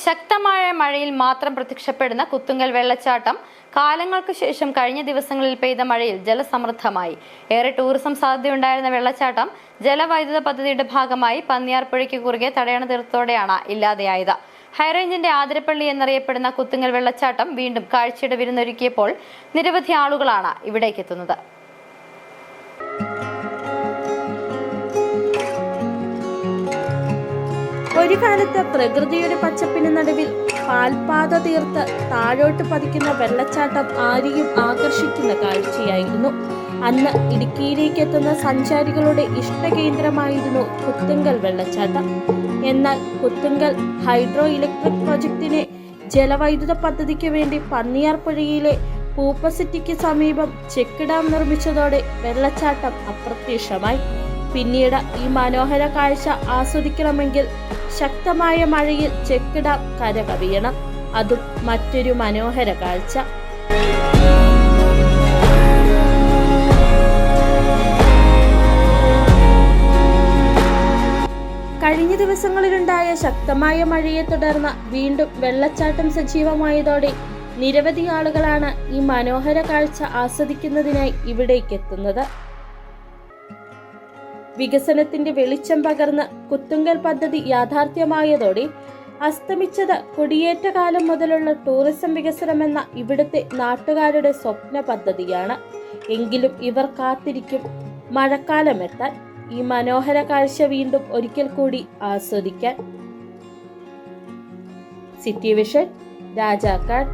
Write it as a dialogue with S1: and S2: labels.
S1: ശക്തമായ മഴയിൽ മാത്രം പ്രത്യക്ഷപ്പെടുന്ന കുത്തുങ്കൽ വെള്ളച്ചാട്ടം കാലങ്ങൾക്ക് ശേഷം കഴിഞ്ഞ ദിവസങ്ങളിൽ പെയ്ത മഴയിൽ ജലസമൃദ്ധമായി. ഏറെ ടൂറിസം സാധ്യതയുണ്ടായിരുന്ന വെള്ളച്ചാട്ടം ജലവൈദ്യുത പദ്ധതിയുടെ ഭാഗമായി പന്നിയാർപ്പുഴയ്ക്ക് കുറുകെ തടയണ തീർത്തോടെയാണ് ഇല്ലാതെയായത്. ഹൈറേഞ്ചിന്റെ ആതിരപ്പള്ളി എന്നറിയപ്പെടുന്ന കുത്തുങ്കൽ വെള്ളച്ചാട്ടം വീണ്ടും കാഴ്ചയുടെ വിരുന്നൊരുക്കിയപ്പോൾ നിരവധി ആളുകളാണ് ഇവിടേക്കെത്തുന്നത്.
S2: ഒരു കാലത്ത് പ്രകൃതിയുടെ പച്ചപ്പിന് നടുവിൽ പാൽപാത തീർത്ത് താഴോട്ട് പതിക്കുന്ന വെള്ളച്ചാട്ടം ആരെയും ആകർഷിക്കുന്ന കാഴ്ചയായിരുന്നു. അന്ന് ഇടുക്കിയിലേക്ക് എത്തുന്ന സഞ്ചാരികളുടെ ഇഷ്ടകേന്ദ്രമായിരുന്നു കുത്തുങ്കൽ വെള്ളച്ചാട്ടം. എന്നാൽ കുത്തുങ്കൽ ഹൈഡ്രോ ഇലക്ട്രിക് പ്രോജക്റ്റിനെ ജലവൈദ്യുത പദ്ധതിക്ക് വേണ്ടി പന്നിയാർപ്പുഴയിലെ പൂപ്പസിറ്റിക്ക് സമീപം ചെക്ക് ഡാം നിർമ്മിച്ചതോടെ വെള്ളച്ചാട്ടം അപ്രത്യക്ഷമായി. പിന്നീട് ഈ മനോഹര കാഴ്ച ആസ്വദിക്കണമെങ്കിൽ ശക്തമായ മഴയിൽ ചെക്ക് ഡാം കരകവിയണം. അതും മറ്റൊരു മനോഹര കാഴ്ച. കഴിഞ്ഞ ദിവസങ്ങളിലുണ്ടായ ശക്തമായ മഴയെ തുടർന്ന് വീണ്ടും വെള്ളച്ചാട്ടം സജീവമായതോടെ നിരവധി ആളുകളാണ് ഈ മനോഹര കാഴ്ച ആസ്വദിക്കുന്നതിനായി ഇവിടേക്കെത്തുന്നത്. വികസനത്തിന്റെ വെളിച്ചം പകർന്ന് കുത്തുങ്കൽ പദ്ധതി യാഥാർത്ഥ്യമായതോടെ അസ്തമിച്ചത് കൊടിയേറ്റ കാലം മുതലുള്ള ടൂറിസം വികസനമെന്ന ഇവിടുത്തെ നാട്ടുകാരുടെ സ്വപ്ന പദ്ധതിയാണ്. എങ്കിലും ഇവർ കാത്തിരിക്കും മഴക്കാലമെത്താൻ, ഈ മനോഹര കാഴ്ച വീണ്ടും ഒരിക്കൽ കൂടി ആസ്വദിക്കാൻ. City vision, Rajakkad.